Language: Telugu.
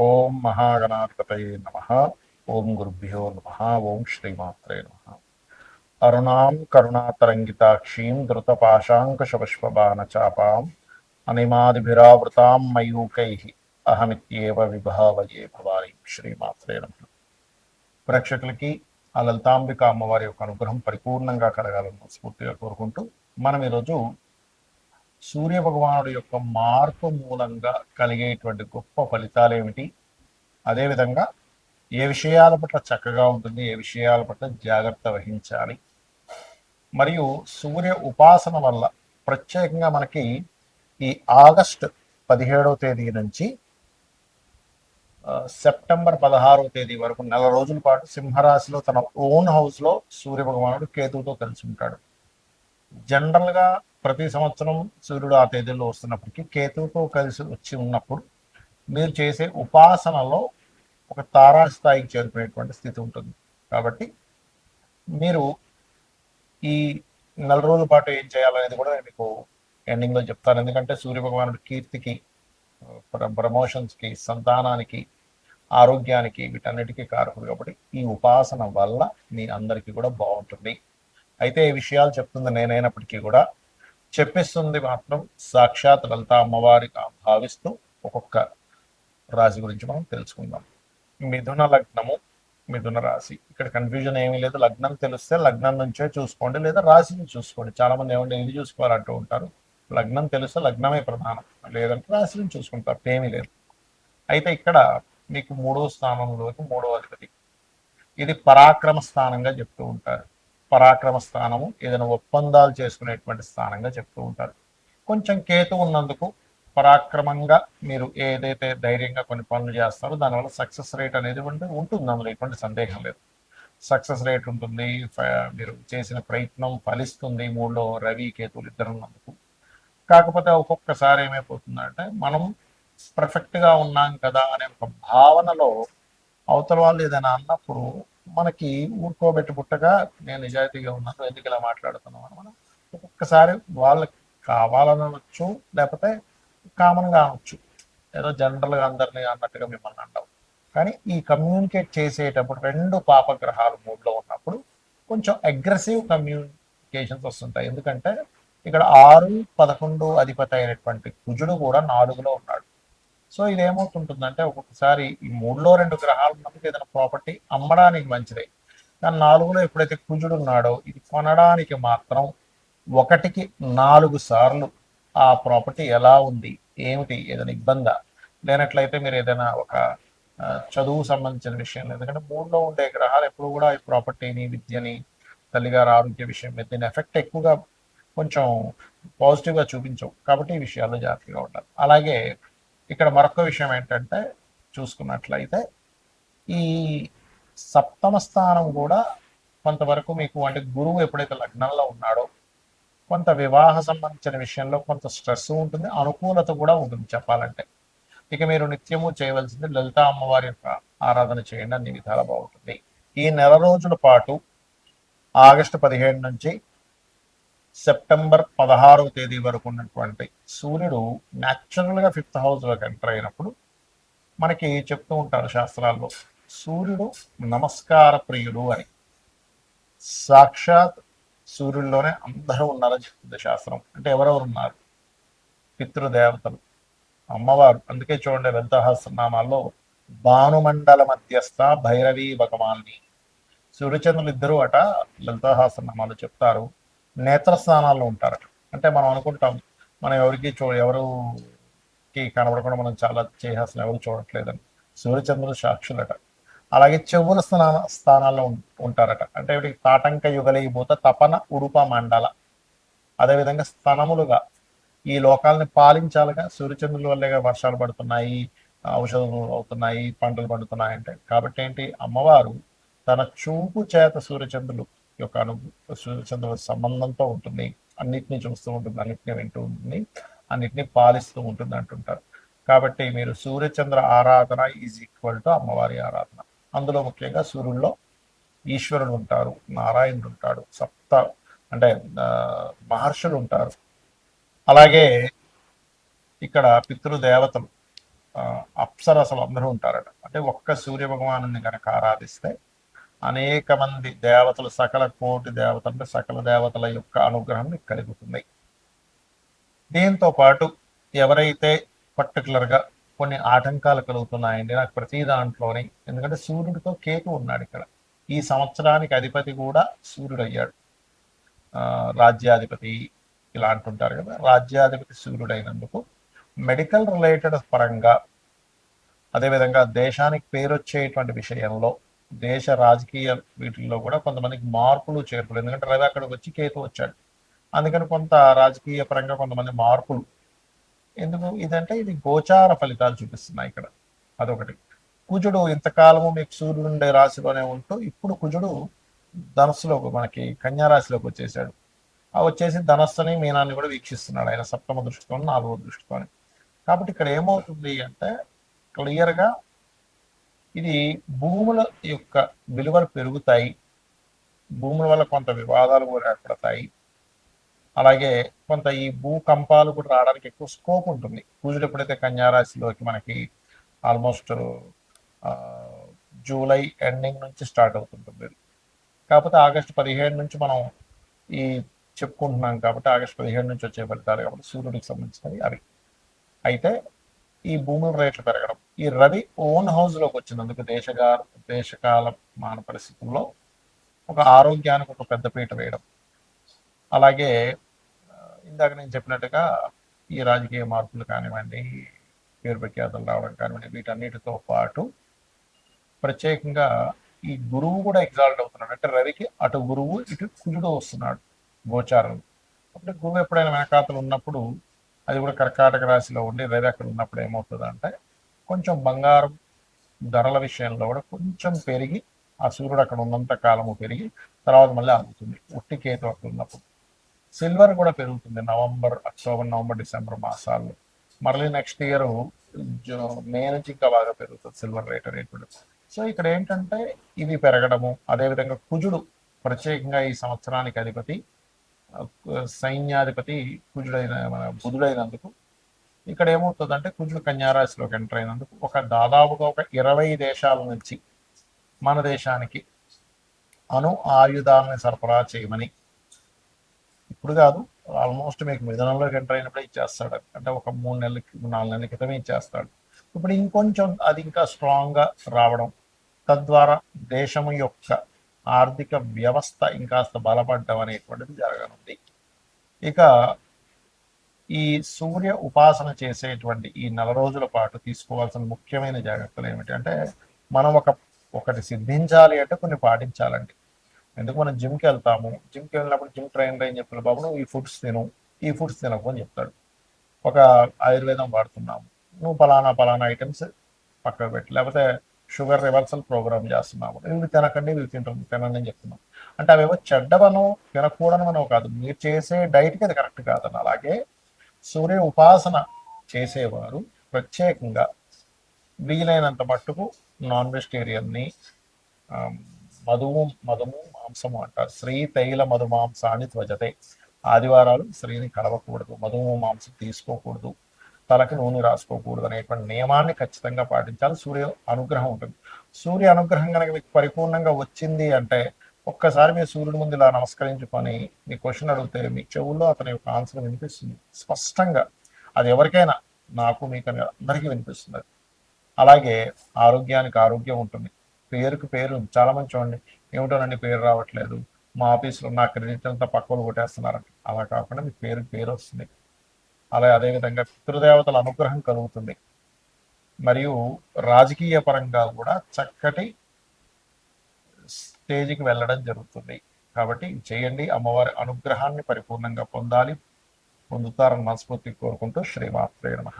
ఓం మహాగణాధిపతయే నమః. ఓం గురుభ్యో నమః. ఓం శ్రీమాత్రే నమః. అరుణాం కరుణాతరంగితాక్షీం ధృతపాశాంకుశపుష్పబాణచాపాం అనిమాదిభిరావృతాం మయూకైః అహమిత్యేవ విభావయే భవాని. శ్రీమాత్రే నమః. ప్రేక్షకులకి ఆ లలితాంబిక అమ్మవారి యొక్క అనుగ్రహం పరిపూర్ణంగా కలగాలని స్ఫూర్తిగా కోరుకుంటూ మనం ఈరోజు సూర్య భగవానుడి యొక్క మార్పు మూలంగా కలిగేటువంటి గొప్ప ఫలితాలు ఏమిటి, అదేవిధంగా ఏ విషయాల పట్ల చక్కగా ఉంటుంది, ఏ విషయాల పట్ల జాగ్రత్త వహించాలి, మరియు సూర్య ఉపాసన వల్ల ప్రత్యేకంగా మనకి ఈ ఆగస్టు 17వ తేదీ నుంచి సెప్టెంబర్ 16వ తేదీ వరకు నెల రోజుల పాటు సింహరాశిలో తన ఓన్ హౌస్లో సూర్య భగవానుడు కేతువుతో కలిసి ఉంటాడు. జనరల్గా ప్రతి సంవత్సరం సూర్యుడు ఆ తేదీలో వస్తున్నప్పటికీ కేతువుతో కలిసి వచ్చి ఉన్నప్పుడు మీరు చేసే ఉపాసనలో ఒక తారాస్థాయికి చేరుకునేటువంటి స్థితి ఉంటుంది. కాబట్టి మీరు ఈ నెల రోజుల పాటు ఏం చేయాలనేది కూడా నేను మీకు ఎండింగ్లో చెప్తాను. ఎందుకంటే సూర్య భగవానుడి కీర్తికి, ప్రమోషన్స్కి, సంతానానికి, ఆరోగ్యానికి, వీటన్నిటికీ కారకుడు. కాబట్టి ఈ ఉపాసన వల్ల మీ అందరికీ కూడా బాగుంటుంది. అయితే ఈ విషయాలు చెప్తుంది నేనైనప్పటికీ కూడా చెప్పిస్తుంది మాత్రం సాక్షాత్ లలిత అమ్మవారిగా భావిస్తూ ఒక్కొక్క రాశి గురించి మనం తెలుసుకుందాం. మిథున లగ్నము, మిథున రాశి. ఇక్కడ కన్ఫ్యూజన్ ఏమీ లేదు. లగ్నం తెలిస్తే లగ్నం నుంచే చూసుకోండి, లేదా రాశిని చూసుకోండి. చాలా మంది ఏమంటే ఇది చూసుకోవాలంటూ ఉంటారు. లగ్నం తెలిస్తే లగ్నమే ప్రధానం, లేదంటే రాశిని చూసుకుంటారు, ఏమీ లేదు. అయితే ఇక్కడ మీకు 3వ స్థానంలోకి 3వ అధిపతి, ఇది పరాక్రమ స్థానంగా చెప్తూ ఉంటారు. పరాక్రమ స్థానము ఏదైనా ఒప్పందాలు చేసుకునేటువంటి స్థానంగా చెప్తూ ఉంటారు. కొంచెం కేతు ఉన్నందుకు పరాక్రమంగా మీరు ఏదైతే ధైర్యంగా కొన్ని పనులు చేస్తారో దానివల్ల సక్సెస్ రేట్ అనేది ఉంటుంది. అందులో ఎటువంటి సందేహం లేదు. సక్సెస్ రేట్ ఉంటుంది. మీరు చేసిన ప్రయత్నం ఫలిస్తుంది. 3లో రవి కేతువులు ఇద్దరు ఉన్నందుకు. కాకపోతే ఒక్కొక్కసారి ఏమైపోతుందంటే మనం పర్ఫెక్ట్గా ఉన్నాం కదా అనే ఒక భావనలో అవతల వాళ్ళు ఏదైనా అన్నప్పుడు మనకి ఊరుకోబెట్టి పుట్టగా నేను నిజాయితీగా ఉన్నాను, ఎందుకు ఇలా మాట్లాడుతున్నాను అని మనం ఒక్కొక్కసారి వాళ్ళకి కావాలనవచ్చు, లేకపోతే కామన్గా అనొచ్చు, ఏదో జనరల్గా అందరినీ అన్నట్టుగా మిమ్మల్ని అంటాం. కానీ ఈ కమ్యూనికేట్ చేసేటప్పుడు 2 పాపగ్రహాలు 3లో ఉన్నప్పుడు కొంచెం అగ్రెసివ్ కమ్యూనికేషన్స్ వస్తుంటాయి. ఎందుకంటే ఇక్కడ 6, 11 అధిపతి అయినటువంటి కుజుడు కూడా 4లో ఉన్నాడు. సో ఇది ఏమవుతుంటుందంటే ఒక్కొక్కసారి ఈ 3లో 2 గ్రహాలు ఉన్నప్పుడు ఏదైనా ప్రాపర్టీ అమ్మడానికి మంచిదే, కానీ 4లో ఎప్పుడైతే కుజుడు ఉన్నాడో ఇది కొనడానికి మాత్రం 1కి 4 సార్లు ఆ ప్రాపర్టీ ఎలా ఉంది, ఏమిటి, ఏదైనా ఇబ్బందా, లేనట్లయితే మీరు ఏదైనా ఒక చదువు సంబంధించిన విషయం, ఎందుకంటే 3లో ఉండే గ్రహాలు ఎప్పుడు కూడా ఈ ప్రాపర్టీని, విద్యని, తల్లిగారు ఆరోగ్య విషయం మీద దీని ఎఫెక్ట్ ఎక్కువగా కొంచెం పాజిటివ్గా చూపించవు. కాబట్టి ఈ విషయాల్లో జాగ్రత్తగా ఉండాలి. అలాగే ఇక్కడ మరొక విషయం ఏంటంటే చూసుకున్నట్లయితే ఈ సప్తమ స్థానం కూడా కొంతవరకు మీకు, అంటే గురువు ఎప్పుడైతే లగ్నంలో ఉన్నాడో కొంత వివాహ సంబంధించిన విషయంలో కొంత స్ట్రెస్ ఉంటుంది, అనుకూలత కూడా ఉంటుంది చెప్పాలంటే. ఇక మీరు నిత్యము చేయవలసింది లలితా అమ్మవారి యొక్క ఆరాధన చేయండి, అన్ని విధాలా బాగుంటుంది. ఈ నెల రోజుల పాటు ఆగస్టు 17 నుంచి సెప్టెంబర్ 16వ తేదీ వరకు ఉన్నటువంటి సూర్యుడు న్యాచురల్గా 5th హౌస్లోకి ఎంటర్ అయినప్పుడు మనకి చెప్తూ ఉంటారు శాస్త్రాల్లో, సూర్యుడు నమస్కార ప్రియుడు అని. సాక్షాత్ సూర్యుల్లోనే అందరూ ఉన్నారని చెప్తుంది శాస్త్రం. అంటే ఎవరెవరు ఉన్నారు? పితృదేవతలు, అమ్మవారు. అందుకే చూడండి లలితాసహస్రనామాల్లో భానుమండల మధ్యస్థ భైరవీ భగవాన్ని, సూర్యచంద్రులు ఇద్దరు అట లలితాసహస్రనామాలు చెప్తారు నేత్రస్థానాల్లో ఉంటారట. అంటే మనం అనుకుంటాం మనం ఎవరికి కనబడకుండా మనం చాలా చేసేస్తున్నాం, ఎవరు చూడట్లేదని. సూర్యచంద్రులు సాక్షులట. అలాగే చెవుల స్థానాల్లో ఉంటారట. అంటే వీటికి తాటంక యుగలైపోత తపన ఉడుప మండల. అదేవిధంగా స్తనములుగా ఈ లోకాలని పాలించాలిగా. సూర్యచంద్రుల వల్లేగా వర్షాలు పడుతున్నాయి, ఔషధములు అవుతున్నాయి, పంటలు పండుతున్నాయి. అంటే కాబట్టి ఏంటి, అమ్మవారు తన చూపు చేత సూర్యచంద్రులు యొక్క సూర్యచంద్రుల సంబంధంతో ఉంటుంది. అన్నిటినీ చూస్తూ ఉంటుంది, అన్నిటినీ వింటూ ఉంటుంది, అన్నిటినీ పాలిస్తూ ఉంటుంది అంటుంటారు. కాబట్టి మీరు సూర్యచంద్ర ఆరాధన ఈజ్ ఈక్వల్ టు అమ్మవారి ఆరాధన. అందులో ముఖ్యంగా సూర్యుల్లో ఈశ్వరుడు ఉంటారు, నారాయణుడు ఉంటాడు, అంటే మహర్షులు ఉంటారు. అలాగే ఇక్కడ పితృదేవతలు, అప్సరసలు అందరూ ఉంటారట. అంటే ఒక్క సూర్య భగవాను కనుక ఆరాధిస్తే అనేక మంది దేవతలు, సకల కోటి దేవతలు అంటే సకల దేవతల యొక్క అనుగ్రహం మీకు కలుగుతుంది. దీంతో పాటు ఎవరైతే పర్టికులర్గా కొన్ని ఆటంకాలు కలుగుతున్నాయండి నాకు ప్రతి దాంట్లోని, ఎందుకంటే సూర్యుడితో కేతు ఉన్నాడు ఇక్కడ. ఈ సంవత్సరానికి అధిపతి కూడా సూర్యుడు అయ్యాడు. రాజ్యాధిపతి ఇలా అంటుంటారు కదా, రాజ్యాధిపతి సూర్యుడు అయినందుకు మెడికల్ రిలేటెడ్ పరంగా, అదేవిధంగా దేశానికి పేరు వచ్చేటువంటి విషయంలో, దేశ రాజకీయ వీటిల్లో కూడా కొంతమందికి మార్పులు చేర్పులు, ఎందుకంటే రవి అక్కడికి వచ్చి కేతు వచ్చాడు, అందుకని కొంత రాజకీయ పరంగా కొంతమంది మార్పులు. ఎందుకు ఇదంటే ఇది గోచార ఫలితాలు చూపిస్తున్నాయి ఇక్కడ. అదొకటి. కుజుడు ఇంతకాలము మీకు సూర్యుడు ఉండే రాశిలోనే ఉంటూ ఇప్పుడు కుజుడు ధనస్సులోకి, మనకి కన్యా రాశిలోకి వచ్చేసాడు. ఆ వచ్చేసి ధనస్సుని మీనాన్ని కూడా వీక్షిస్తున్నాడు ఆయన సప్తమ దృష్టితో, 4వ దృష్టితో. కాబట్టి ఇక్కడ ఏమవుతుంది అంటే క్లియర్గా ఇది భూముల యొక్క విలువలు పెరుగుతాయి, భూముల వల్ల కొంత వివాదాలు కూడా ఏర్పడతాయి, అలాగే కొంత ఈ భూకంపాలు కూడా రావడానికి ఎక్కువ స్కోప్ ఉంటుంది. కుజుడు ఎప్పుడైతే కన్యారాశిలోకి మనకి ఆల్మోస్ట్ జూలై ఎండింగ్ నుంచి స్టార్ట్ అవుతుంటుంది. కాకపోతే ఆగస్టు 17 నుంచి మనం ఈ చెప్పుకుంటున్నాం కాబట్టి ఆగస్టు 17 నుంచి వచ్చే ఫలితాలు కాబట్టి సూర్యుడికి సంబంధించినవి అవి. అయితే ఈ భూముల రేట్లు పెరగడం, ఈ రవి ఓన్ హౌస్లోకి వచ్చినందుకు దేశకాల మాన పరిస్థితుల్లో ఒక ఆరోగ్యానికి ఒక పెద్దపీట వేయడం, అలాగే ఇందాక నేను చెప్పినట్టుగా ఈ రాజకీయ మార్పులు కానివ్వండి, పేరు ప్రఖ్యాతలు రావడం కానివ్వండి, వీటన్నిటితో పాటు ప్రత్యేకంగా ఈ గురువు కూడా ఎగ్జాల్ట్ అవుతున్నాడు. అంటే రవికి అటు గురువు ఇటు కుజుడు వస్తున్నాడు గోచారం. అప్పుడు గురువు ఎప్పుడైనా వెనకాతలు ఉన్నప్పుడు, అది కూడా కర్కాటక రాశిలో ఉండి రవి అక్కడ ఉన్నప్పుడు ఏమవుతుంది అంటే కొంచెం బంగారం ధరల విషయంలో కూడా కొంచెం పెరిగి, ఆ సూర్యుడు అక్కడ ఉన్నంత కాలము పెరిగి తర్వాత మళ్ళీ ఆగుతుంది ఉట్టి కేతు అక్కడ ఉన్నప్పుడు. సిల్వర్ కూడా పెరుగుతుంది అక్టోబర్ నవంబర్ డిసెంబర్ మాసాల్లో. మళ్ళీ నెక్స్ట్ ఇయర్ మే నుంచి ఇంకా బాగా పెరుగుతుంది సిల్వర్ రేట్ అనేది. సో ఇక్కడ ఏంటంటే ఇవి పెరగడము, అదేవిధంగా కుజుడు ప్రత్యేకంగా ఈ సంవత్సరానికి అధిపతి, సైన్యాధిపతి కుజుడైన మన బుధుడైనందుకు ఇక్కడ ఏమవుతుందంటే కుజుడు కన్యారాశిలోకి ఎంటర్ అయినందుకు దాదాపుగా ఒక 20 దేశాల నుంచి మన దేశానికి ఆయుధాలను సరఫరా చేయమని, ఇప్పుడు కాదు ఆల్మోస్ట్ మీకు మిథునంలోకి ఎంటర్ అయినప్పుడే ఇచ్చేస్తాడు. అంటే ఒక 3 నెలలకి 4 నెలల క్రితమే ఇచ్చేస్తాడు. ఇప్పుడు ఇంకొంచెం అది ఇంకా స్ట్రాంగ్గా రావడం, తద్వారా దేశం యొక్క ఆర్థిక వ్యవస్థ ఇంకాస్త బలపడడం అనేటువంటిది జరగనుంది. ఇక ఈ సూర్య ఉపాసన చేసేటువంటి ఈ 4 రోజుల పాటు తీసుకోవాల్సిన ముఖ్యమైన జాగ్రత్తలు ఏమిటి అంటే, మనం ఒకటి సిద్ధించాలి అంటే కొన్ని పాటించాలండి. ఎందుకు మనం జిమ్కి వెళ్తాము, జిమ్కి వెళ్ళినప్పుడు జిమ్ ట్రైనర్ ఏం చెప్తాడు, బాబు నువ్వు ఈ ఫుడ్స్ తిను, ఈ ఫుడ్స్ తినకు అని చెప్తాడు. ఒక ఆయుర్వేదం వాడుతున్నాము, నువ్వు పలానా ఐటమ్స్ పక్కకు పెట్టి, లేకపోతే షుగర్ రివర్సల్ ప్రోగ్రామ్ చేస్తున్నాము, ఇవి తినకండి ఇవి తినండి అని చెప్తున్నాం. అంటే అవేవో చెడ్డవనో తినకూడనో కాదు, మీరు చేసే డైట్కి అది కరెక్ట్ కాదని. అలాగే సూర్య ఉపాసన చేసేవారు ప్రత్యేకంగా వీలైనంత మట్టుకు నాన్ వెజిటేరియన్ని, మధుము మాంసము అంటారు, శ్రీ తైల మధుమాంసాన్ని త్వజతే, ఆదివారాలు స్త్రీని కలవకూడదు, మధుము మాంసం తీసుకోకూడదు, తలకి నూనె రాసుకోకూడదు అనేటువంటి నియమాన్ని ఖచ్చితంగా పాటించాలి. సూర్య అనుగ్రహం ఉంటుంది. సూర్య అనుగ్రహం కనుక మీకు పరిపూర్ణంగా వచ్చింది అంటే ఒక్కసారి మీరు సూర్యుడి ముందు ఇలా నమస్కరించుకొని మీ క్వశ్చన్ అడిగితే మీ చెవుల్లో అతని యొక్క ఆన్సర్ వినిపిస్తుంది స్పష్టంగా. అది ఎవరికైనా, నాకు మీకు అందరికీ వినిపిస్తుంది. అలాగే ఆరోగ్యానికి ఆరోగ్యం ఉంటుంది, పేరుకి పేరు. చాలా మంది చూడండి, ఏమిటోనండి పేరు రావట్లేదు, మా ఆఫీస్లో నా క్రెడిట్ అంతా పక్కలు కొట్టేస్తున్నారంట. అలా కాకుండా మీ పేరుకి పేరు వస్తుంది. అదేవిధంగా పితృదేవతల అనుగ్రహం కలుగుతుంది. మరియు రాజకీయ పరంగా కూడా చక్కటి స్టేజ్కి వెళ్ళడం జరుగుతుంది. కాబట్టి చేయండి, అమ్మవారి అనుగ్రహాన్ని పరిపూర్ణంగా పొందుతారని మనస్ఫూర్తిగా కోరుకుంటూ శ్రీమాత్రే నమః.